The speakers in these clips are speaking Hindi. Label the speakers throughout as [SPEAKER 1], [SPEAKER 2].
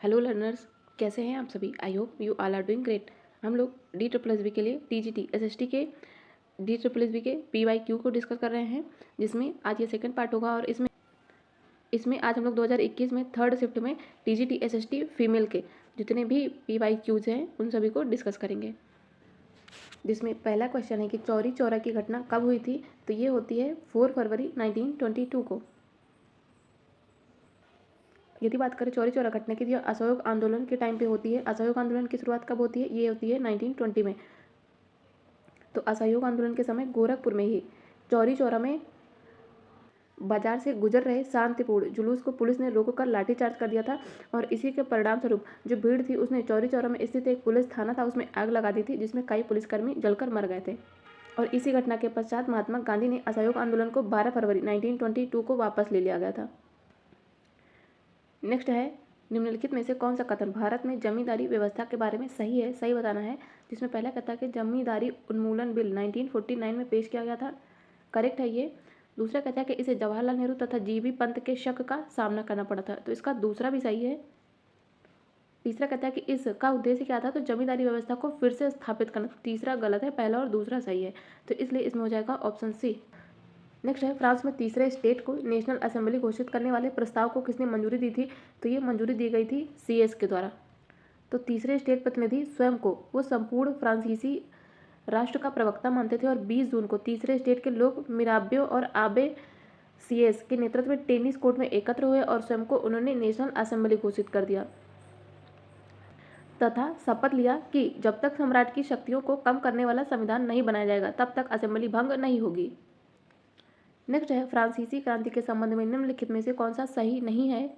[SPEAKER 1] हेलो लर्नर्स, कैसे हैं आप सभी। I hope you all are doing great. हम लोग DSSB के लिए TGT SST के DSSB के PYQ को डिस्कस कर रहे हैं, जिसमें आज ये सेकंड पार्ट होगा। और इसमें आज हम लोग 2021 में थर्ड शिफ्ट में TGT SST फीमेल के जितने भी PYQs हैं उन सभी को डिस्कस करेंगे। जिसमें पहला क्वेश्चन है कि चौरी चौरा की घटना कब हुई थी। तो ये होती है 4 फरवरी 1922 को। यदि बात करें चौरी चौरा घटना की, तो असहयोग आंदोलन के टाइम पे होती है। असहयोग आंदोलन की शुरुआत कब होती है? ये होती है 1920 में। तो असहयोग आंदोलन के समय गोरखपुर में ही चौरी चौरा में बाजार से गुजर रहे शांतिपूर्ण जुलूस को पुलिस ने रोककर लाठीचार्ज कर दिया था। और इसी के परिणाम स्वरूप जो भीड़ थी उसने चौरी चौरा में स्थित एक पुलिस थाना था उसमें आग लगा दी थी, जिसमें कई पुलिसकर्मी जलकर मर गए थे। और इसी घटना के पश्चात महात्मा गांधी ने असहयोग आंदोलन को 12 फरवरी 1922 को वापस ले लिया गया था। नेक्स्ट है, निम्नलिखित में से कौन सा कथन भारत में जमींदारी व्यवस्था के बारे में सही है? सही बताना है। जिसमें पहला कहता है कि जमींदारी उन्मूलन बिल 1949 में पेश किया गया था। करेक्ट है ये। दूसरा कहता है कि इसे जवाहरलाल नेहरू तथा जीबी पंत के शक का सामना करना पड़ा था। तो इसका दूसरा भी सही है। तीसरा कहता है कि इसका उद्देश्य क्या था? तो जमींदारी व्यवस्था को फिर से स्थापित करना। तीसरा गलत है, पहला और दूसरा सही है। तो इसलिए इसमें हो जाएगा ऑप्शन सी। नेक्स्ट है, फ्रांस में तीसरे स्टेट को नेशनल असेंबली घोषित करने वाले प्रस्ताव को किसने मंजूरी दी थी? तो ये मंजूरी दी गई थी CS के द्वारा। तो तीसरे स्टेट प्रतिनिधि स्वयं को वो संपूर्ण फ्रांसीसी राष्ट्र का प्रवक्ता मानते थे। और 20 जून को तीसरे स्टेट के लोग मिराबियो और आबे CS के नेतृत्व में टेनिस कोर्ट में एकत्र हुए और स्वयं को उन्होंने नेशनल असेंबली घोषित कर दिया तथा शपथ लिया कि जब तक सम्राट की शक्तियों को कम करने वाला संविधान नहीं बनाया जाएगा तब तक असेंबली भंग नहीं होगी। नेक्स्ट है, फ्रांसीसी क्रांति के संबंध में निम्नलिखित में से कौन सा सही नहीं है?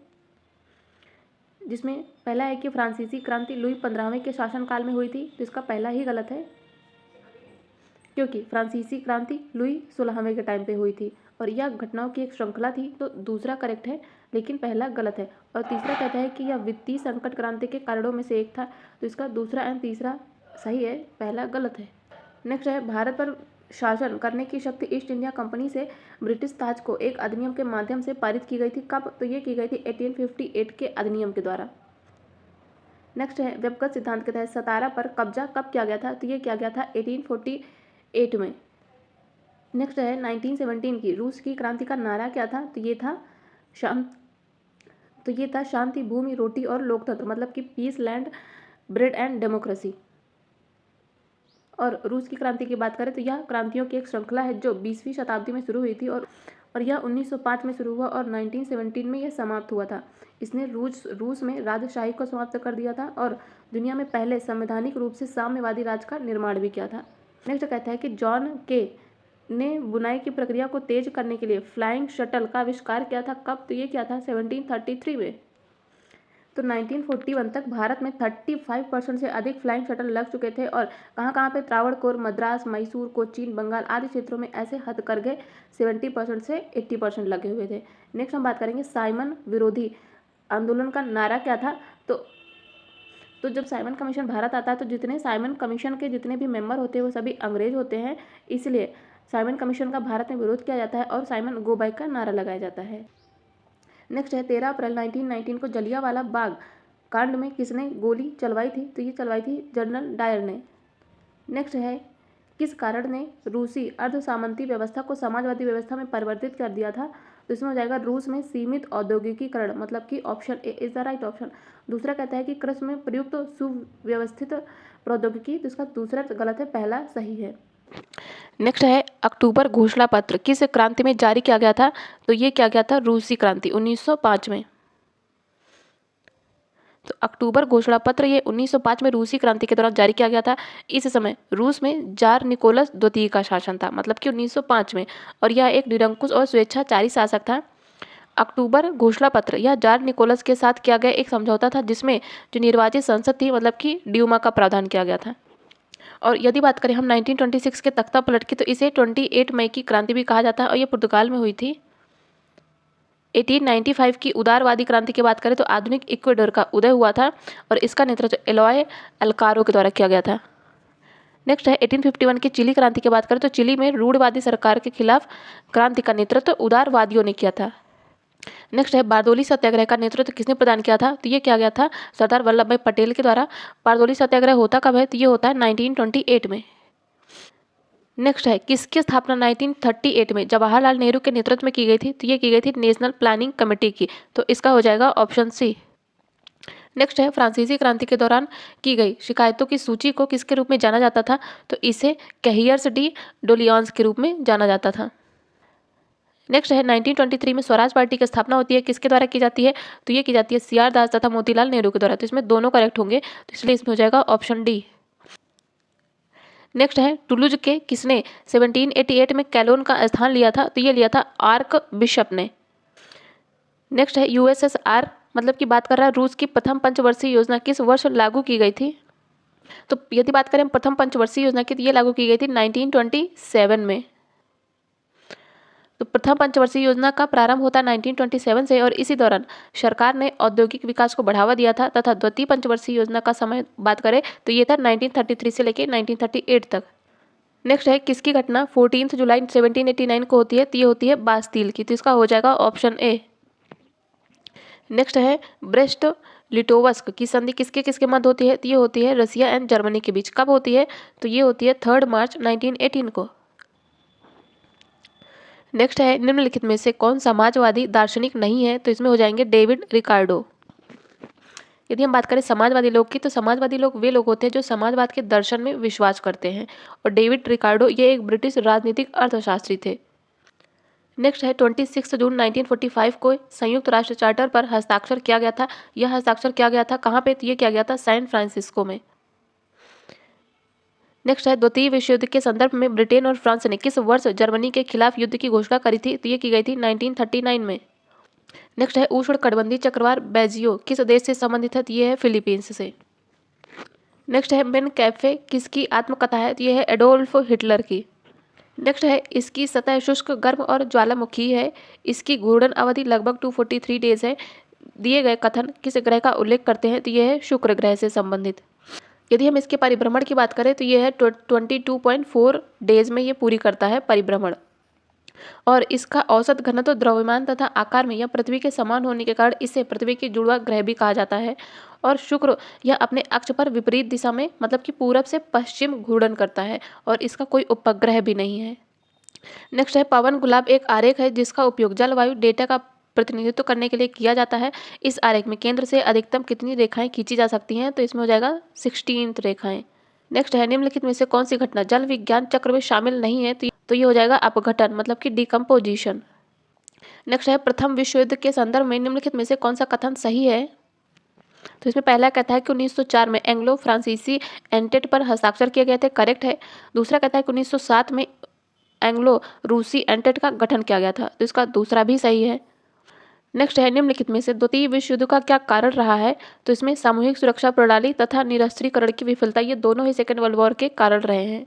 [SPEAKER 1] जिसमें पहला है कि फ्रांसीसी क्रांति लुई 15वें के शासनकाल में हुई थी। तो इसका पहला ही गलत है, क्योंकि फ्रांसीसी क्रांति लुई 16वें के टाइम पे हुई थी और यह घटनाओं की एक श्रृंखला थी। तो दूसरा करेक्ट है, लेकिन पहला गलत है। और तीसरा कहता है कि यह वित्तीय संकट क्रांति के कारणों में से एक था। तो इसका दूसरा एंड तीसरा सही है, पहला गलत है। नेक्स्ट है, भारत पर शासन करने की शक्ति ईस्ट इंडिया कंपनी से ब्रिटिश ताज को एक अधिनियम के माध्यम से पारित की गई थी। कब? तो ये की गई थी 1858 के अधिनियम के द्वारा। नेक्स्ट है, व्यक्तिगत सिद्धांत के तहत सतारा पर कब्जा कब किया गया था? तो ये किया गया था 1848 में। नेक्स्ट है, 1917 की रूस की क्रांति का नारा क्या था? तो ये था शांति, भूमि, रोटी और लोकतंत्र, मतलब कि peace, land, bread and democracy. और रूस की क्रांति की बात करें तो यह क्रांतियों की एक श्रृंखला है जो 20वीं शताब्दी में शुरू हुई थी और यह 1905 में शुरू हुआ और 1917 में यह समाप्त हुआ था। इसने रूस में राजशाही को समाप्त कर दिया था और दुनिया में पहले संवैधानिक रूप से साम्यवादी राज का निर्माण भी किया था। नेक्स्ट कहता है कि जॉन के ने बुनाई की प्रक्रिया को तेज करने के लिए फ्लाइंग शटल का आविष्कार किया था। कब? तो ये क्या था 1733 में। तो 1941 तक भारत में 35% से अधिक फ्लाइंग शटल लग चुके थे। और कहाँ कहाँ पे? त्रावणकोर, मद्रास, मैसूर, कोचीन, बंगाल आदि क्षेत्रों में ऐसे हथकरघे 70% से 80% लगे हुए थे। नेक्स्ट हम बात करेंगे साइमन विरोधी आंदोलन का नारा क्या था। तो जब साइमन कमीशन भारत आता है तो जितने साइमन कमीशन के जितने भी मेंबर होते हैं वो सभी अंग्रेज होते हैं, इसलिए साइमन कमीशन का भारत में विरोध किया जाता है और साइमन गो बैक का नारा लगाया जाता है। नेक्स्ट है, 13 अप्रैल 1919 को जलियांवाला बाग कांड में किसने गोली चलवाई थी? तो ये चलवाई थी जनरल डायर ने। नेक्स्ट है, किस कारण ने रूसी अर्ध सामंती व्यवस्था को समाजवादी व्यवस्था में परिवर्तित कर दिया था? तो इसमें हो जाएगा रूस में सीमित औद्योगिकीकरण, मतलब कि option A is the right option. दूसरा कहता है कि कृषि में प्रयुक्त सुव्यवस्थित प्रौद्योगिकी। तो इसका दूसरा गलत है, पहला सही है। नेक्स्ट है, अक्टूबर घोषणा पत्र किस क्रांति में जारी किया गया था? तो ये किया गया था रूसी क्रांति 1905 में। तो अक्टूबर घोषणा पत्र ये 1905 में रूसी क्रांति के दौरान जारी किया गया था। इस समय रूस में जार निकोलस द्वितीय का शासन था, मतलब कि 1905 में, और यह एक निरंकुश और स्वेच्छाचारी शासक था। अक्टूबर घोषणा पत्र यह जार निकोलस के साथ किया गया एक समझौता था जिसमें जो निर्वाचित संसद थी, मतलब कि ड्यूमा का प्रावधान किया गया था। और यदि बात करें हम 1926 के तख्ता पलट की, तो इसे 28 मई की क्रांति भी कहा जाता है और ये पुर्तगाल में हुई थी। 1895 की उदारवादी क्रांति की बात करें तो आधुनिक इक्वेडर का उदय हुआ था और इसका नेतृत्व एलोय अल्कारो के द्वारा किया गया था। नेक्स्ट है, 1851 की चिली क्रांति की बात करें तो चिली में रूढ़वादी सरकार के खिलाफ क्रांति का नेतृत्व उदारवादियों ने किया था। नेक्स्ट है बारदोली सत्याग्रह का नेतृत्व किसने प्रदान किया था? तो ये किया गया था सरदार वल्लभ भाई पटेल के द्वारा। बारदोली सत्याग्रह होता कब है? तो ये होता है 1928 में। नेक्स्ट है किसकी स्थापना 1938 में जवाहरलाल नेहरू के नेतृत्व में की गई थी? तो ये की गई थी नेशनल प्लानिंग कमेटी की। तो इसका हो जाएगा ऑप्शन सी। नेक्स्ट है फ्रांसीसी क्रांति के दौरान की गई शिकायतों की सूची को किसके रूप में जाना जाता था? तो इसे कैहियर्स डी डोलियंस के रूप में जाना जाता था। नेक्स्ट है 1923 में स्वराज पार्टी की स्थापना होती है, किसके द्वारा की जाती है? तो ये की जाती है सी आर दास तथा मोतीलाल नेहरू के द्वारा। तो इसमें दोनों करेक्ट होंगे, तो इसलिए इसमें हो जाएगा ऑप्शन डी। नेक्स्ट है टुलूज के किसने 1788 में कैलोन का स्थान लिया था? तो ये लिया था आर्क बिशप ने। नेक्स्ट है यूएसएसआर मतलब की बात कर रहा है रूस की प्रथम पंचवर्षीय योजना किस वर्ष लागू की गई थी? तो यदि बात करें प्रथम पंचवर्षीय योजना की तो ये लागू की गई थी 1927 में। तो प्रथम पंचवर्षीय योजना का प्रारंभ होता है 1927 से और इसी दौरान सरकार ने औद्योगिक विकास को बढ़ावा दिया था तथा द्वितीय पंचवर्षीय योजना का समय बात करें तो ये था 1933 से लेकर 1938 तक। नेक्स्ट है किसकी घटना 14 जुलाई 1789 को होती है? तो ये होती है बास्तील की। तो इसका हो जाएगा ऑप्शन ए। नेक्स्ट है ब्रेस्ट लिटोवस्क की संधि किसके किसके मध्य होती है? तो ये होती है रसिया एंड जर्मनी के बीच। कब होती है? तो ये होती है 3 मार्च 1918 को। नेक्स्ट है निम्नलिखित में से कौन समाजवादी दार्शनिक नहीं है? तो इसमें हो जाएंगे डेविड रिकार्डो। यदि हम बात करें समाजवादी लोग की तो समाजवादी लोग वे लोग होते हैं जो समाजवाद के दर्शन में विश्वास करते हैं और डेविड रिकार्डो ये एक ब्रिटिश राजनीतिक अर्थशास्त्री थे। नेक्स्ट है 26 जून 1945 को संयुक्त राष्ट्र चार्टर पर हस्ताक्षर किया गया था। यह हस्ताक्षर किया गया था कहाँ पे? तो ये किया गया था सैन फ्रांसिस्को में। नेक्स्ट है द्वितीय विश्व युद्ध के संदर्भ में ब्रिटेन और फ्रांस ने किस वर्ष जर्मनी के खिलाफ युद्ध की घोषणा करी थी? तो ये की गई थी 1939 में। नेक्स्ट है उष्ण कटिबंधीय चक्रवात बेजियो किस देश से संबंधित है? तो ये है फिलीपींस से। नेक्स्ट है मेन कैफे किसकी आत्मकथा है? तो ये है एडोल्फ हिटलर की। नेक्स्ट है इसकी सतह शुष्क गर्म और ज्वालामुखी है। इसकी घूर्णन अवधि लगभग 243 डेज है। दिए गए कथन किस ग्रह का उल्लेख करते हैं? तो ये है शुक्र ग्रह से संबंधित। यदि हम इसके परिभ्रमण की बात करें तो ये है 22.4 डेज में ये पूरी करता है परिभ्रमण। और इसका औसत घनत्व द्रव्यमान तथा आकार में यह पृथ्वी के समान होने के कारण इसे पृथ्वी की जुड़वा ग्रह भी कहा जाता है। और शुक्र यह अपने अक्ष पर विपरीत दिशा में मतलब कि पूरब से पश्चिम घूर्णन करता है और इसका कोई उपग्रह भी नहीं है। नेक्स्ट है पवन गुलाब एक आरेख है जिसका उपयोग जलवायु डेटा का प्रतिनिधित्व करने के लिए किया जाता है। इस आरेख में केंद्र से अधिकतम कितनी रेखाएं खींची जा सकती हैं? तो इसमें हो जाएगा 16 रेखाएं। नेक्स्ट है निम्नलिखित में से कौन सी घटना जल विज्ञान चक्र में शामिल नहीं है? तो ये हो जाएगा अपघटन मतलब कि डिकम्पोजिशन। नेक्स्ट है प्रथम विश्व युद्ध के संदर्भ में निम्नलिखित में से कौन सा कथन सही है? तो इसमें पहला कहता है कि 1904 में एंग्लो फ्रांसीसी एंटेट पर हस्ताक्षर किए गए थे, करेक्ट है। दूसरा कहता है कि 1907 में एंग्लो रूसी एंटेट का गठन किया गया था, तो इसका दूसरा भी सही है। नेक्स्ट है निम्नलिखित में से द्वितीय विश्व युद्ध का क्या कारण रहा है? तो इसमें सामूहिक सुरक्षा प्रणाली तथा निरस्त्रीकरण की विफलता ये दोनों ही सेकेंड वर्ल्ड वॉर के कारण रहे हैं।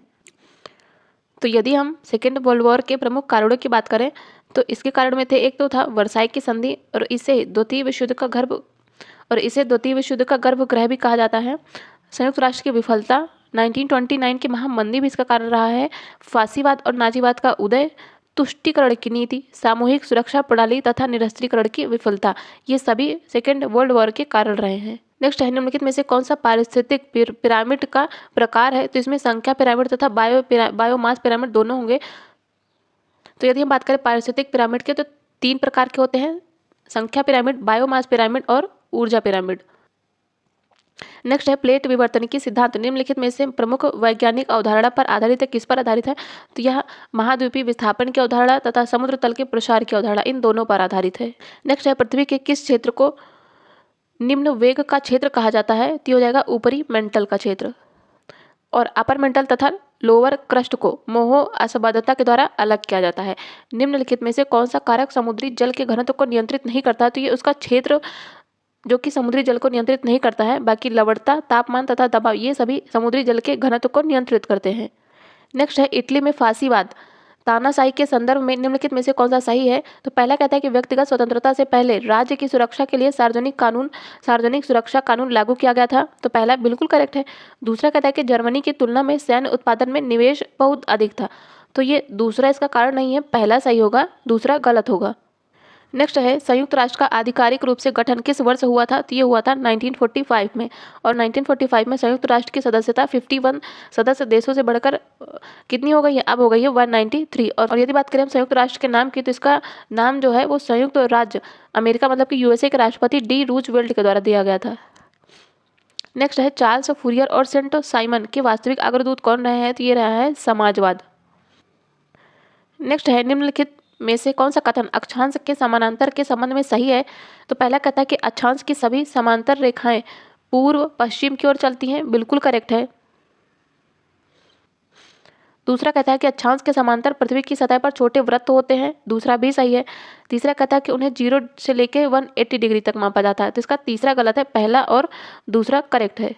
[SPEAKER 1] तो यदि हम सेकेंड वर्ल्ड वॉर के प्रमुख कारणों की बात करें तो इसके कारण में थे एक तो था वर्साई की संधि और इसे द्वितीय विश्व युद्ध का गर्भगृह भी कहा जाता है। संयुक्त राष्ट्र की विफलता 1929 की महामंदी भी इसका कारण रहा है। फांसीवाद और नाजीवाद का उदय, तुष्टीकरण की नीति, सामूहिक सुरक्षा प्रणाली तथा निरस्त्रीकरण की विफलता ये सभी सेकेंड वर्ल्ड वॉर के कारण रहे हैं। नेक्स्ट है निम्नलिखित में से कौन सा पारिस्थितिक पिरामिड का प्रकार है? तो इसमें संख्या पिरामिड तथा बायोमास पिरामिड दोनों होंगे। तो यदि हम बात करें पारिस्थितिक पिरामिड के तो 3 प्रकार के होते हैं, संख्या पिरामिड, बायोमास पिरामिड और ऊर्जा पिरामिड। नेक्स्ट है प्लेट विवर्तनिकी सिद्धांत निम्नलिखित में से प्रमुख वैज्ञानिक अवधारणा पर आधारित है, किस पर आधारित है? तो यह महाद्वीपीय विस्थापन की अवधारणा तथा समुद्र तल के प्रसार की अवधारणा इन दोनों पर आधारित है। नेक्स्ट है पृथ्वी के किस क्षेत्र को निम्न वेग का क्षेत्र कहा जाता है? तो हो जाएगा ऊपरी मेंटल का क्षेत्र। और अपर मेंटल तथा लोअर क्रस्ट को मोह असंबद्धता के द्वारा अलग किया जाता है। निम्नलिखित में से कौन सा कारक समुद्री जल के घनत्व को नियंत्रित नहीं करता? तो ये उसका क्षेत्र जो कि समुद्री जल को नियंत्रित नहीं करता है, बाकी लवणता, तापमान तथा दबाव ये सभी समुद्री जल के घनत्व को नियंत्रित करते हैं। नेक्स्ट है इटली में फांसीवाद तानाशाही के संदर्भ में निम्नलिखित में से कौन सा सही है? तो पहला कहता है कि व्यक्तिगत स्वतंत्रता से पहले राज्य की सुरक्षा के लिए सार्वजनिक सुरक्षा कानून लागू किया गया था, तो पहला बिल्कुल करेक्ट है। दूसरा कहता है कि जर्मनी की तुलना में सैन्य उत्पादन में निवेश बहुत अधिक था, तो ये दूसरा इसका कारण नहीं है, पहला सही होगा, दूसरा गलत होगा। नेक्स्ट है संयुक्त राष्ट्र का आधिकारिक रूप से गठन किस वर्ष हुआ था? तो ये हुआ था 1945 में। और 1945 में संयुक्त राष्ट्र की सदस्यता 51 सदस्य देशों से बढ़कर कितनी हो गई है? अब हो गई है 193। और यदि बात करें हम संयुक्त राष्ट्र के नाम की, तो इसका नाम जो है वो संयुक्त राज्य अमेरिका मतलब कि यूएसए के राष्ट्रपति डी रूजवेल्ट के द्वारा दिया गया था। नेक्स्ट है चार्ल्स फूरियर और सेंट साइमन के वास्तविक अग्रदूत कौन रहे हैं? तो ये रहा है समाजवाद। नेक्स्ट है निम्नलिखित में से कौन सा कथन अक्षांश के समानांतर के संबंध में सही है? तो पहला कहता है कि अक्षांश की सभी समांतर रेखाएं पूर्व पश्चिम की ओर चलती हैं, बिल्कुल करेक्ट है। दूसरा कहता है कि अक्षांश के समांतर पृथ्वी की सतह पर छोटे वृत्त होते हैं, दूसरा भी सही है। तीसरा कहता है कि उन्हें 0 से लेकर 180 डिग्री तक मापा जाता है, तो इसका तीसरा गलत है, पहला और दूसरा करेक्ट है।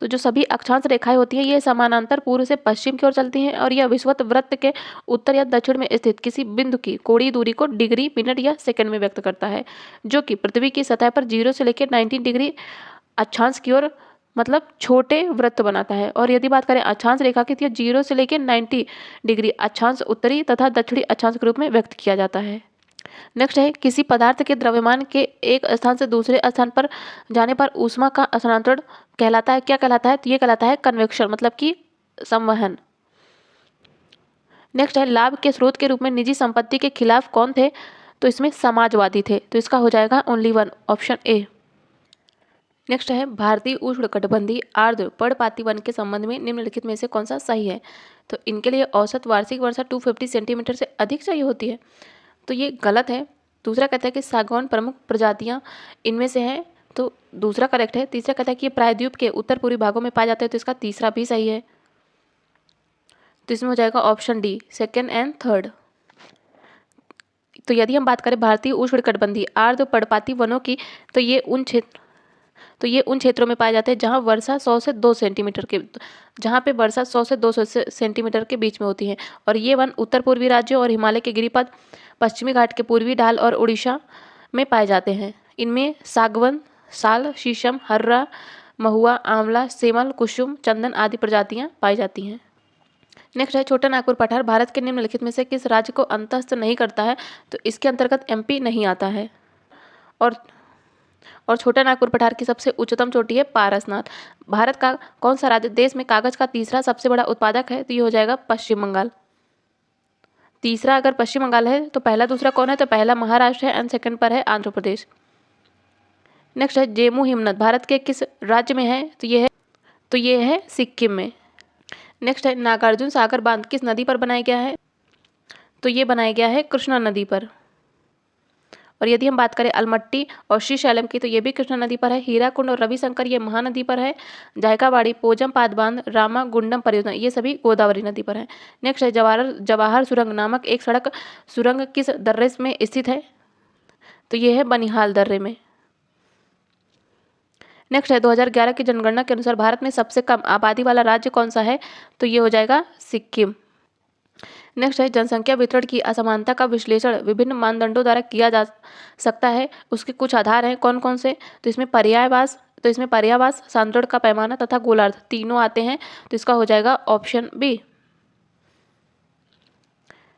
[SPEAKER 1] तो जो सभी अक्षांश रेखाएं होती हैं ये समानांतर पूर्व से पश्चिम की ओर चलती हैं और यह विषुवत वृत्त के उत्तर या दक्षिण में स्थित किसी बिंदु की कोणीय दूरी को डिग्री, मिनट या सेकंड में व्यक्त करता है, जो कि पृथ्वी की सतह पर 0 से लेकर 90 डिग्री अक्षांश की ओर मतलब छोटे वृत्त बनाता है। और यदि बात करें अक्षांश रेखा की, तो 0 से लेकर 90 डिग्री अक्षांश उत्तरी तथा दक्षिणी अक्षांश के रूप में व्यक्त किया जाता है। नेक्स्ट है किसी पदार्थ के द्रव्यमान के एक स्थान से दूसरे स्थान पर जाने पर ऊष्मा का स्थानांतरण कहलाता है, क्या कहलाता है? तो ये कहलाता है कन्वेक्शन मतलब कि संवहन। नेक्स्ट है लाभ के स्रोत के रूप में निजी संपत्ति के खिलाफ कौन थे? तो इसमें समाजवादी थे, तो इसका हो जाएगा only one, option A. Next है भारतीय उष्णकटिबंधीय आर्द्र पर्णपाती वन के संबंध में निम्नलिखित में से कौन सा सही है? तो इनके लिए औसत वार्षिक वर्षा 250 सेंटीमीटर से अधिक चाहिए होती है, तो ये गलत है। दूसरा कहता है कि सागौन प्रमुख प्रजातियां इनमें से हैं, तो दूसरा करेक्ट है। तीसरा कहता है कि ये प्रायद्वीप के उत्तर पूर्वी भागों में पाए जाते हैं, तो इसका तीसरा भी सही है, तो इसमें हो जाएगा option D, second and third. तो यदि हम बात करें भारतीय उष्णकटिबंधीय आर्द्र पर्णपाती वनों की, तो ये उन क्षेत्रों में पाए जाते हैं जहां वर्षा 100 से 2 सेंटीमीटर के जहां पे वर्षा 100 से 200 सेंटीमीटर के बीच में होती है। और ये वन उत्तर पूर्वी राज्यों और हिमालय के गिरिपथ, पश्चिमी घाट के पूर्वी ढाल और उड़ीसा में पाए जाते हैं। इनमें सागवन, साल, शीशम, हर्रा, महुआ, आंवला, सेमल, कुसुम, चंदन आदि प्रजातियां पाई जाती हैं। नेक्स्ट है छोटा नागपुर पठार भारत के निम्नलिखित में से किस राज्य को अंतस्थ नहीं करता है? तो इसके अंतर्गत एमपी नहीं आता है। और छोटा नागपुर पठार की सबसे उच्चतम चोटी है पारसनाथ। भारत का कौन सा राज्य देश में कागज का तीसरा सबसे बड़ा उत्पादक है? तो ये हो जाएगा पश्चिम बंगाल। तीसरा अगर पश्चिम बंगाल है तो पहला दूसरा कौन है? तो पहला महाराष्ट्र है एंड सेकंड पर है आंध्र प्रदेश। नेक्स्ट है जेमू हिमनद भारत के किस राज्य में है? तो ये है सिक्किम में। नेक्स्ट है नागार्जुन सागर बांध किस नदी पर बनाया गया है? तो ये बनाया गया है कृष्णा नदी पर। और यदि हम बात करें अलमट्टी और श्रीशैलम की, तो ये भी कृष्णा नदी पर है। हीराकुंड और रविशंकर ये महानदी पर है। जायकावाड़ी, पोजमपाद बांध, रामा गुंडम परियोजना ये सभी गोदावरी नदी पर है। नेक्स्ट है जवाहर सुरंग नामक एक सड़क सुरंग किस दर्रे में स्थित है? तो ये है बनिहाल दर्रे में। नेक्स्ट है 2011 की जनगणना के अनुसार भारत में सबसे कम आबादी वाला राज्य कौन सा है? तो ये हो जाएगा सिक्किम। नेक्स्ट है जनसंख्या वितरण की असमानता का विश्लेषण विभिन्न मानदंडों द्वारा किया जा सकता है, उसके कुछ आधार हैं कौन कौन से? तो इसमें पर्यायवास, सांद्रण का पैमाना तथा गोलार्ध तीनों आते हैं, तो इसका हो जाएगा ऑप्शन बी।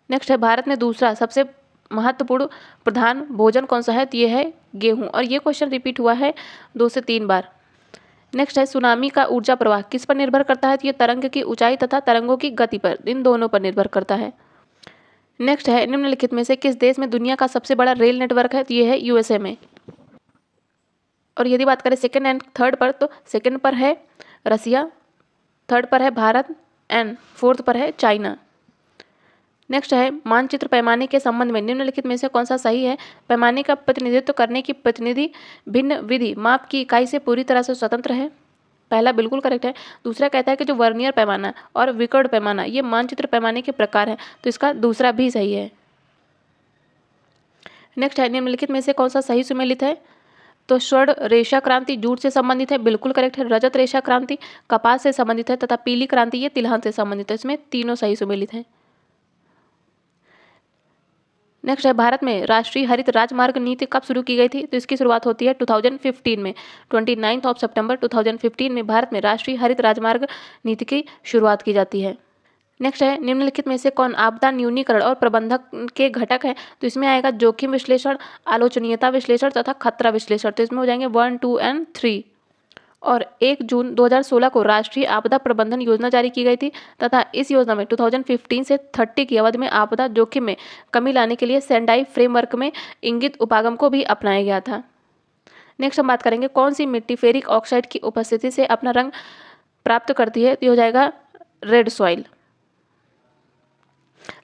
[SPEAKER 1] नेक्स्ट है भारत में दूसरा सबसे महत्वपूर्ण प्रधान भोजन कौन सा है? तो ये है गेहूं। और ये क्वेश्चन रिपीट हुआ है 2 से 3 बार। नेक्स्ट है सुनामी का ऊर्जा प्रवाह किस पर निर्भर करता है? तो ये तरंग की ऊंचाई तथा तरंगों की गति पर, इन दोनों पर निर्भर करता है। नेक्स्ट है निम्नलिखित में से किस देश में दुनिया का सबसे बड़ा रेल नेटवर्क है? तो ये है यूएसए में। और यदि बात करें सेकंड एंड थर्ड पर, तो सेकंड पर है रसिया, थर्ड पर है भारत एंड फोर्थ पर है चाइना। नेक्स्ट है मानचित्र पैमाने के संबंध में निम्नलिखित में से कौन सा सही है? पैमाने का प्रतिनिधित्व करने की प्रतिनिधि भिन्न विधि माप की इकाई से पूरी तरह से स्वतंत्र है, पहला बिल्कुल करेक्ट है। दूसरा कहता है कि जो वर्नियर पैमाना और विकर्ण पैमाना ये मानचित्र पैमाने के प्रकार हैं, तो इसका दूसरा भी सही है। नेक्स्ट है निम्नलिखित में से कौन सा सही सुमेलित है? तो स्वर्ण रेशा क्रांति जूट से संबंधित है, बिल्कुल करेक्ट है। रजत रेशा क्रांति कपास से संबंधित है तथा पीली क्रांति ये तिलहन से संबंधित है, इसमें तीनों सही सुमेलित हैं। नेक्स्ट है भारत में राष्ट्रीय हरित राजमार्ग नीति कब शुरू की गई थी? तो इसकी शुरुआत होती है 2015 में। 29 सितंबर 2015 में भारत में राष्ट्रीय हरित राजमार्ग नीति की शुरुआत की जाती है। नेक्स्ट है निम्नलिखित में से कौन आपदा न्यूनीकरण और प्रबंधन के घटक है? तो इसमें आएगा जोखिम विश्लेषण, आलोचनीयता विश्लेषण तथा खतरा विश्लेषण। तो इसमें हो जाएंगे 1, 2 एंड 3। और 1 जून 2016 को राष्ट्रीय आपदा प्रबंधन योजना जारी की गई थी तथा इस योजना में 2015 से 30 की अवधि में आपदा जोखिम में कमी लाने के लिए सेंडाई फ्रेमवर्क में इंगित उपागम को भी अपनाया गया था। नेक्स्ट हम बात करेंगे कौन सी मिट्टी फेरिक ऑक्साइड की उपस्थिति से अपना रंग प्राप्त करती है? तो ये हो जाएगा रेड सॉइल।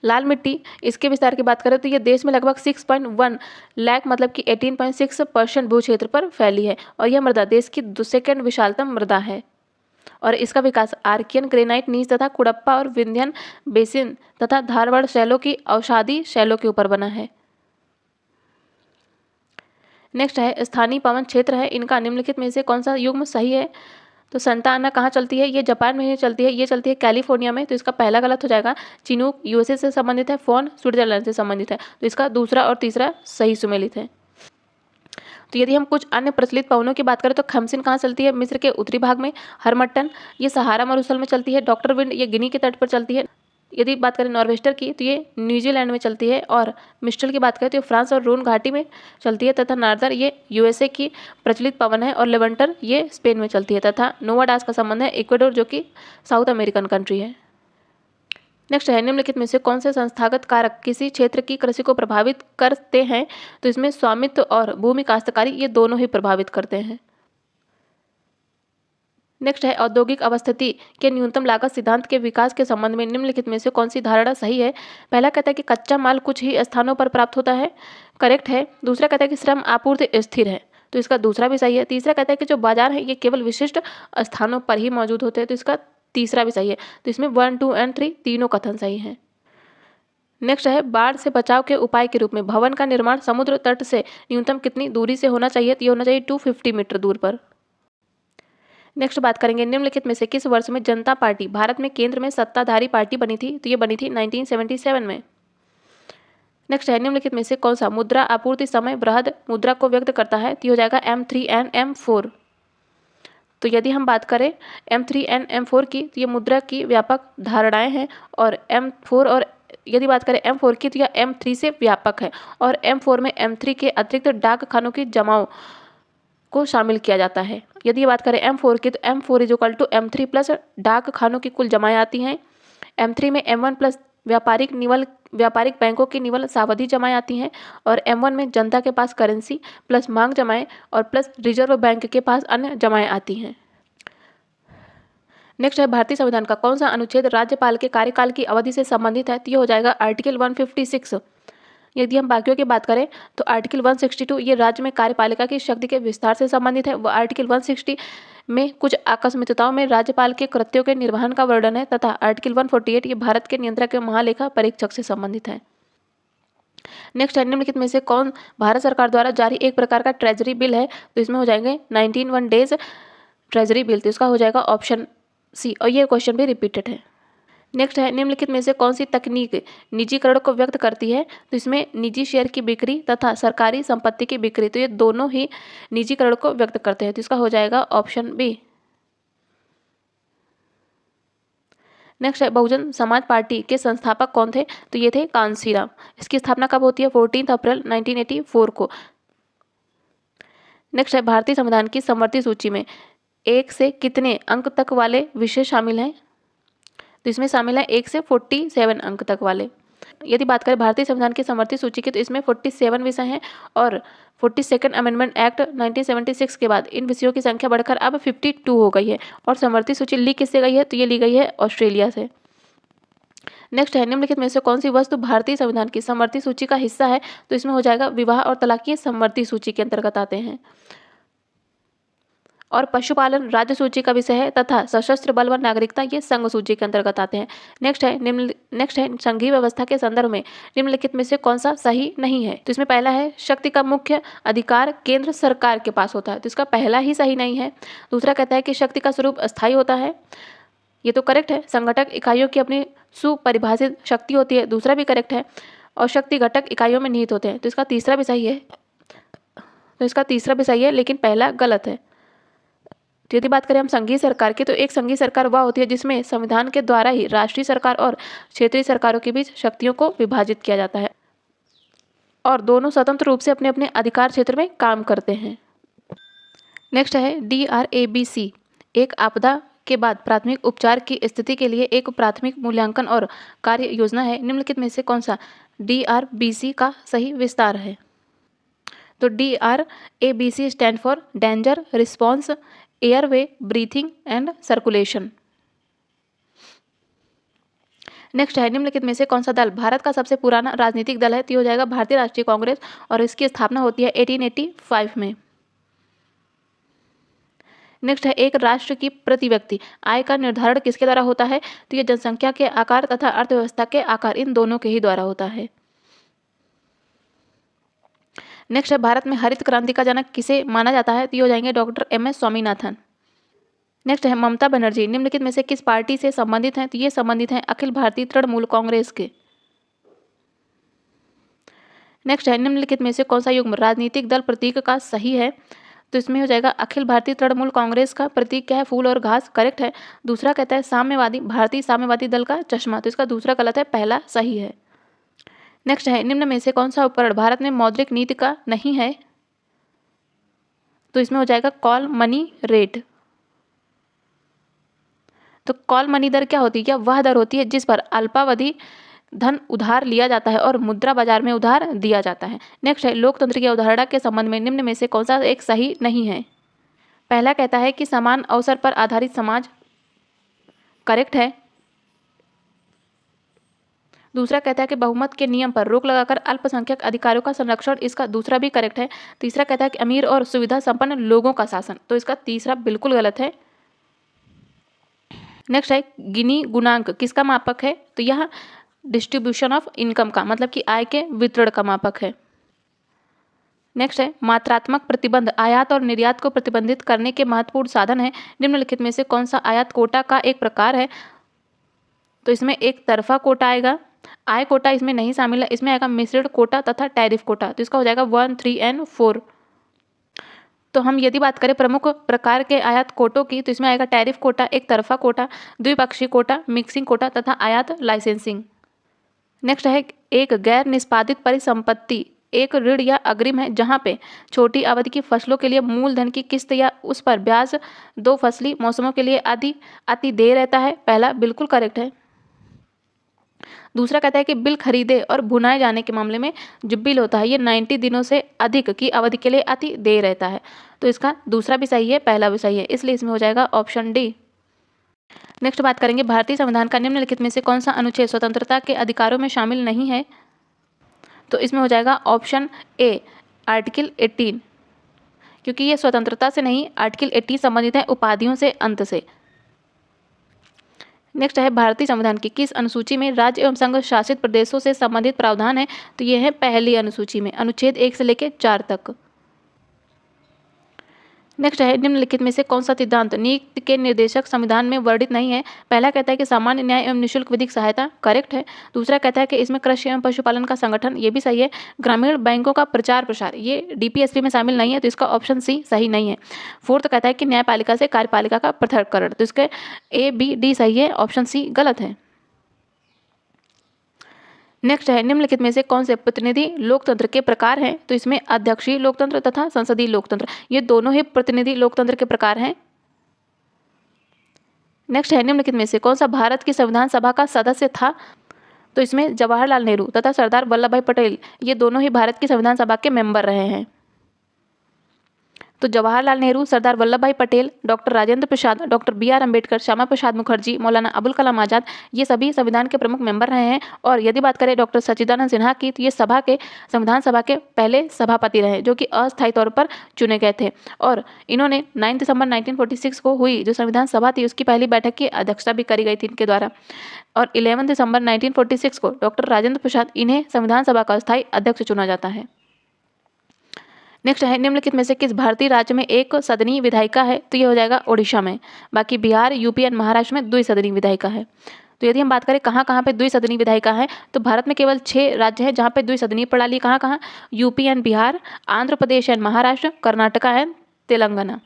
[SPEAKER 1] लाल मिट्टी, इसके विस्तार की बात करें तो ये देश में लगभग 6.1 लाख मतलब कि 18.6% भू क्षेत्र पर फैली है और यह मृदा देश की सेकंड विशालतम मृदा है और इसका विकास आर्कियन ग्रेनाइट नीच तथा कुड़प्पा और विंध्यन बेसिन तथा धारवाड़ शैलों की अवसादी शैलों के ऊपर बना है। नेक्स्ट है स्थानीय पवन क्षेत्र है, इनका निम्नलिखित में से कौन सा युग्म सही है? तो संता आना कहाँ चलती है? ये जापान में ही चलती है, ये चलती है कैलिफोर्निया में। तो इसका पहला गलत हो जाएगा। चिनूक यूएसए से संबंधित है, फोन स्विट्जरलैंड से संबंधित है। तो इसका दूसरा और तीसरा सही सुमेलित है। तो यदि हम कुछ अन्य प्रचलित पवनों की बात करें तो खमसिन कहाँ चलती है? मिस्र के उत्तरी भाग में। हरमट्टन ये सहारा मरुस्थल में चलती है। डॉक्टर विंड ये गिनी के तट पर चलती है। यदि बात करें नॉर्वेस्टर की तो ये न्यूजीलैंड में चलती है और मिस्टल की बात करें तो ये फ्रांस और रोन घाटी में चलती है तथा नार्दर ये यूएसए की प्रचलित पवन है और लेवेंटर ये स्पेन में चलती है तथा नोवाडास का संबंध है इक्वाडोर जो कि साउथ अमेरिकन कंट्री है। नेक्स्ट है निम्नलिखित में से कौन से संस्थागत कारक किसी क्षेत्र की कृषि को प्रभावित करते हैं? तो इसमें स्वामित्व और भूमि काश्तकारी ये दोनों ही प्रभावित करते हैं। नेक्स्ट है औद्योगिक अवस्थिति के न्यूनतम लागत सिद्धांत के विकास के संबंध में निम्नलिखित में से कौन सी धारणा सही है? पहला कहता है कि कच्चा माल कुछ ही स्थानों पर प्राप्त होता है, करेक्ट है। दूसरा कहता है कि श्रम आपूर्ति स्थिर है, तो इसका दूसरा भी सही है। तीसरा कहता है कि जो बाजार है ये केवल विशिष्ट स्थानों पर ही मौजूद होते हैं, तो इसका तीसरा भी सही है। तो इसमें 1, 2 एंड 3 तीनों कथन सही हैं। नेक्स्ट है बाढ़ से बचाव के उपाय के रूप में भवन का निर्माण समुद्र तट से न्यूनतम कितनी दूरी से होना चाहिए? तो ये होना चाहिए 250 मीटर दूर पर। नेक्स्ट बात करेंगे निम्नलिखित में से किस वर्ष में जनता पार्टी भारत में केंद्र में सत्ताधारी पार्टी बनी थी? तो ये बनी थी 1977 में। नेक्स्ट है निम्नलिखित में से कौन सा मुद्रा आपूर्ति समय बृहद मुद्रा को व्यक्त करता है? तो ये हो जाएगा M3 एंड M4। तो यदि हम बात करें M3 एंड M4 की तो ये मुद्रा की व्यापक धारणाएं हैं और M4 और यदि बात करें M4 की तो यह M3 से व्यापक है और M4 में M3 के अतिरिक्त डाक खानों की जमाओं को शामिल किया जाता है। यदि बात करें M4 की तो M4 = M3 प्लस डाक खानों की कुल जमाएं आती हैं। M3 में M1 प्लस व्यापारिक बैंकों की निवल सावधि जमाएं आती हैं और M1 में जनता के पास करेंसी प्लस मांग जमाएं और प्लस रिजर्व बैंक के पास अन्य जमाएं आती हैं। नेक्स्ट है भारतीय संविधान का कौन सा अनुच्छेद राज्यपाल के कार्यकाल की अवधि से संबंधित है? तो ये हो जाएगा आर्टिकल 156। यदि हम बाकियों की बात करें तो आर्टिकल 162 ये राज्य में कार्यपालिका की शक्ति के विस्तार से संबंधित है। वह आर्टिकल 160 में कुछ आकस्मिकताओं में राज्यपाल के कृत्यों के निर्वहन का वर्णन है तथा आर्टिकल 148 ये भारत के नियंत्रक के महालेखा परीक्षक से संबंधित है। नेक्स्ट है निम्नलिखित में से कौन भारत सरकार द्वारा जारी एक प्रकार का ट्रेजरी बिल है? तो इसमें हो जाएंगे 19 डेज ट्रेजरी बिल, तो इसका हो जाएगा ऑप्शन सी और ये क्वेश्चन भी रिपीटेड है। नेक्स्ट है निम्नलिखित में से कौन सी तकनीक निजीकरण को व्यक्त करती है? तो इसमें निजी शेयर की बिक्री तथा सरकारी संपत्ति की बिक्री, तो ये दोनों ही निजीकरण को व्यक्त करते हैं, तो इसका हो जाएगा ऑप्शन बी। नेक्स्ट है बहुजन समाज पार्टी के संस्थापक कौन थे? तो ये थे कांसीराम। इसकी स्थापना कब होती है? 14 अप्रैल 1984 को। नेक्स्ट है भारतीय संविधान की समवर्ती सूची में 1 से कितने अंक तक वाले विषय शामिल हैं? तो इसमें शामिल है 1 से 47 अंक तक वाले। यदि बात करें भारतीय संविधान की समवर्ती सूची की तो इसमें 47 विषय हैं और 42nd अमेंडमेंट एक्ट 1976 के बाद इन विषयों की संख्या बढ़कर अब 52 हो गई है। और समवर्ती सूची ली किससे गई है? तो ये ली गई है ऑस्ट्रेलिया से। नेक्स्ट है निम्नलिखित में से कौन सी वस्तु भारतीय संविधान की समवर्ती सूची का हिस्सा है? तो इसमें हो जाएगा विवाह और तलाक, ये समवर्ती सूची के अंतर्गत आते हैं। और पशुपालन राज्य सूची का विषय है तथा सशस्त्र बल व नागरिकता ये संघ सूची के अंतर्गत आते हैं। नेक्स्ट है संघीय व्यवस्था के संदर्भ में निम्नलिखित में से कौन सा सही नहीं है? तो इसमें पहला है शक्ति का मुख्य अधिकार केंद्र सरकार के पास होता है, तो इसका पहला ही सही नहीं है। दूसरा कहता है कि शक्ति का स्वरूप अस्थायी होता है, ये तो करेक्ट है। संगठक इकाइयों की अपनी सुपरिभाषित शक्ति होती है, दूसरा भी करेक्ट है। और शक्ति घटक इकाइयों में निहित होते हैं, तो इसका तीसरा भी सही है। लेकिन पहला गलत है। तो यदि बात करें हम संघीय सरकार की, तो एक संघीय सरकार वह होती है जिसमें संविधान के द्वारा ही राष्ट्रीय सरकार और क्षेत्रीय सरकारों के बीच शक्तियों को विभाजित किया जाता है और दोनों स्वतंत्र रूप से अपने अपने अधिकार क्षेत्र में काम करते हैं। नेक्स्ट है DRABC। एक आपदा के बाद प्राथमिक उपचार की स्थिति के लिए एक प्राथमिक मूल्यांकन और कार्य योजना है। निम्नलिखित में से कौन सा DRBC का सही विस्तार है? तो DRABC stand for danger response airway breathing and circulation. Next है निम्नलिखित में से कौन सा दल भारत का सबसे पुराना राजनीतिक दल है? तो ये हो जाएगा भारतीय राष्ट्रीय कांग्रेस और इसकी स्थापना होती है 1885 में। नेक्स्ट है एक राष्ट्र की प्रति व्यक्ति आय का निर्धारण किसके द्वारा होता है? तो ये जनसंख्या के आकार तथा अर्थव्यवस्था के आकार, इन दोनों के ही द्वारा होता है। नेक्स्ट है भारत में हरित क्रांति का जनक किसे माना जाता है? तो ये हो जाएंगे डॉक्टर MS स्वामीनाथन। नेक्स्ट है ममता बनर्जी निम्नलिखित में से किस पार्टी से संबंधित हैं? तो ये संबंधित हैं अखिल भारतीय तृणमूल कांग्रेस के। नेक्स्ट है निम्नलिखित में से कौन सा युग्म राजनीतिक दल प्रतीक का सही है? तो इसमें हो जाएगा अखिल भारतीय तृणमूल कांग्रेस का प्रतीक क्या है? फूल और घास, करेक्ट है। दूसरा कहता है साम्यवादी भारतीय साम्यवादी दल का चश्मा, तो इसका दूसरा गलत है, पहला सही है। नेक्स्ट है निम्न में से कौन सा उपकरण भारत में मौद्रिक नीति का नहीं है? तो इसमें हो जाएगा कॉल मनी रेट। तो कॉल मनी दर क्या होती है? क्या वह दर होती है जिस पर अल्पावधि धन उधार लिया जाता है और मुद्रा बाजार में उधार दिया जाता है। नेक्स्ट है लोकतंत्र की अवधारणा के संबंध में निम्न में से कौन सा एक सही नहीं है? पहला कहता है कि समान अवसर पर आधारित समाज, करेक्ट है। दूसरा कहता है कि बहुमत के नियम पर रोक लगाकर अल्पसंख्यक अधिकारों का संरक्षण, इसका दूसरा भी करेक्ट है। तीसरा कहता है कि अमीर और सुविधा संपन्न लोगों का शासन, तो इसका तीसरा बिल्कुल गलत है। नेक्स्ट है गिनी गुणांक किसका मापक है? तो यह डिस्ट्रीब्यूशन ऑफ इनकम का, मतलब कि आय के वितरण का मापक है। नेक्स्ट है मात्रात्मक प्रतिबंध आयात और निर्यात को प्रतिबंधित करने के महत्वपूर्ण साधन है। निम्नलिखित में से कौन सा आयात कोटा का एक प्रकार है? तो इसमें एक तरफा कोटा आएगा, आय कोटा इसमें नहीं शामिल है, इसमें आएगा मिश्रित कोटा तथा टैरिफ कोटा, तो इसका हो जाएगा 1, 3 और 4। तो हम यदि बात करें प्रमुख प्रकार के आयात कोटों की, तो इसमें आएगा टैरिफ कोटा, एक तरफा कोटा, द्विपक्षीय कोटा, मिक्सिंग कोटा तथा आयात लाइसेंसिंग। नेक्स्ट है एक गैर निष्पादित परिसंपत्ति एक ऋण या अग्रिम है जहां पे छोटी अवधि की फसलों के लिए मूलधन की किस्त या उस पर ब्याज 2 फसली मौसमों के लिए अति देय रहता है, पहला बिल्कुल करेक्ट है। दूसरा कहता है कि बिल खरीदे और भुनाए जाने के मामले में जो बिल होता है ये 90 दिनों से अधिक की अवधि के लिए अति देय रहता है, तो इसका दूसरा भी सही है, पहला भी सही है, इसलिए इसमें हो जाएगा ऑप्शन डी। नेक्स्ट बात करेंगे भारतीय संविधान का निम्नलिखित में से कौन सा अनुच्छेद स्वतंत्रता के अधिकारों में शामिल नहीं है? तो इसमें हो जाएगा ऑप्शन ए आर्टिकल 18, क्योंकि ये स्वतंत्रता से नहीं, आर्टिकल 18 संबंधित है उपाधियों से, अंत से। नेक्स्ट है भारतीय संविधान की किस अनुसूची में राज्य एवं संघ शासित प्रदेशों से संबंधित प्रावधान है? तो ये है पहली अनुसूची में, अनुच्छेद 1 से लेकर 4 तक। नेक्स्ट है निम्नलिखित में से कौन सा सिद्धांत नीति के निर्देशक संविधान में वर्णित नहीं है? पहला कहता है कि सामान्य न्याय एवं निःशुल्क विधिक सहायता, करेक्ट है। दूसरा कहता है कि इसमें कृषि एवं पशुपालन का संगठन, ये भी सही है। ग्रामीण बैंकों का प्रचार प्रसार, ये DPSP में शामिल नहीं है, तो इसका ऑप्शन सी सही नहीं है। फोर्थ कहता है कि न्यायपालिका से कार्यपालिका का पृथककरण, तो इसके A, B, D सही है, ऑप्शन सी गलत है। नेक्स्ट है निम्नलिखित में से कौन से प्रतिनिधि लोकतंत्र के प्रकार हैं? तो इसमें अध्यक्षीय लोकतंत्र तथा संसदीय लोकतंत्र, ये दोनों ही प्रतिनिधि लोकतंत्र के प्रकार हैं। नेक्स्ट है निम्नलिखित में से कौन सा भारत की संविधान सभा का सदस्य था? तो इसमें जवाहरलाल नेहरू तथा सरदार वल्लभ भाई पटेल, ये दोनों ही भारत की संविधान सभा के मेंबर रहे हैं। तो जवाहरलाल नेहरू, सरदार वल्लभ भाई Patel, doctor Rajendra Prasad, doctor BR Ambedkar, Shyama Prasad Mukherjee, Maulana Abul Kalam Azad, ये सभी संविधान के प्रमुख मेंबर रहे हैं। और यदि बात करें डॉक्टर सच्चिदानंद सिन्हा की, तो ये संविधान सभा के पहले सभापति रहे, जो कि अस्थायी तौर पर चुने गए थे। और इन्होंने 9 दिसंबर 1946 को हुई जो संविधान सभा थी उसकी पहली बैठक की अध्यक्षता भी करी गई थी इनके द्वारा। और 11 दिसंबर 1946 को डॉक्टर राजेंद्र प्रसाद, इन्हें संविधान सभा का अस्थायी अध्यक्ष चुना जाता है। नेक्स्ट है निम्नलिखित में से किस भारतीय राज्य में एक सदनीय विधायिका है? तो ये हो जाएगा ओडिशा में। बाकी बिहार, यूपी और महाराष्ट्र में द्विसदनीय विधायिका है। तो यदि हम बात करें कहाँ कहाँ पे द्विसदनीय विधायिका है, तो भारत में केवल 6 राज्य हैं जहाँ पे द्विसदनीय प्रणाली, कहाँ कहाँ? UP and Bihar, Andhra Pradesh and Maharashtra, Karnataka and Telangana.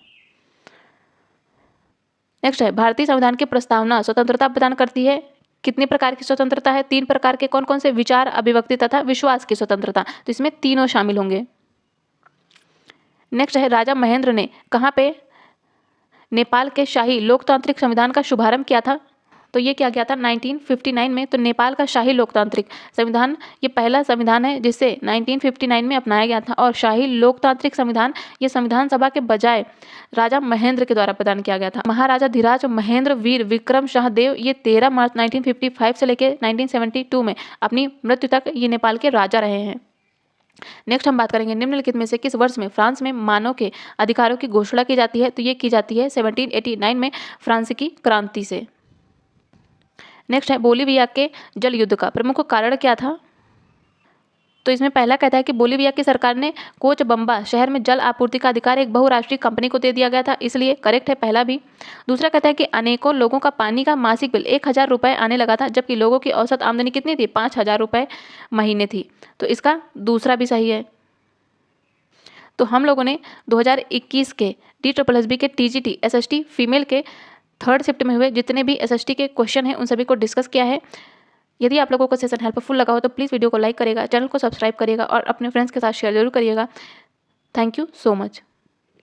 [SPEAKER 1] Next है भारतीय संविधान की प्रस्तावना स्वतंत्रता प्रदान करती है। कितनी प्रकार की स्वतंत्रता है? 3 प्रकार के। कौन कौन से? विचार, अभिव्यक्ति तथा विश्वास की स्वतंत्रता। तो इसमें तीनों शामिल होंगे। नेक्स्ट है राजा महेंद्र ने कहाँ पे नेपाल के शाही लोकतांत्रिक संविधान का शुभारंभ किया था? तो ये क्या किया था? 1959 में। तो नेपाल का शाही लोकतांत्रिक संविधान ये पहला संविधान है जिसे 1959 में अपनाया गया था। और शाही लोकतांत्रिक संविधान ये संविधान सभा के बजाय राजा महेंद्र के द्वारा प्रदान किया गया था। महाराजा धीराज महेंद्र वीर विक्रम शाहदेव ये 13 मार्च 1955 से लेकर 1972 में अपनी मृत्यु तक ये नेपाल के राजा रहे हैं। नेक्स्ट हम बात करेंगे निम्नलिखित में से किस वर्ष में फ्रांस में मानव के अधिकारों की घोषणा की जाती है? तो ये की जाती है 1789 में फ्रांसीसी क्रांति से। नेक्स्ट है बोलीविया के जल युद्ध का प्रमुख कारण क्या था? तो इसमें पहला कहता है कि बोलीविया की सरकार ने कोचबम्बा शहर में जल आपूर्ति का अधिकार एक बहुराष्ट्रीय कंपनी को दे दिया गया था, इसलिए करेक्ट है पहला भी। दूसरा कहता है कि अनेकों लोगों का पानी का मासिक बिल 1000 रुपये आने लगा था, जबकि लोगों की औसत आमदनी कितनी थी? 5000 रुपये महीने थी। तो इसका दूसरा भी सही है। तो हम लोगों ने 2021 के DSSB के TGT SST फीमेल के 3rd शिफ्ट में हुए जितने भी SST के क्वेश्चन हैं उन सभी को डिस्कस किया है। यदि आप लोगों को सेशन हेल्पफुल लगा हो तो प्लीज़ वीडियो को लाइक करिएगा, चैनल को सब्सक्राइब करिएगा और अपने फ्रेंड्स के साथ शेयर जरूर करिएगा। Thank you so much.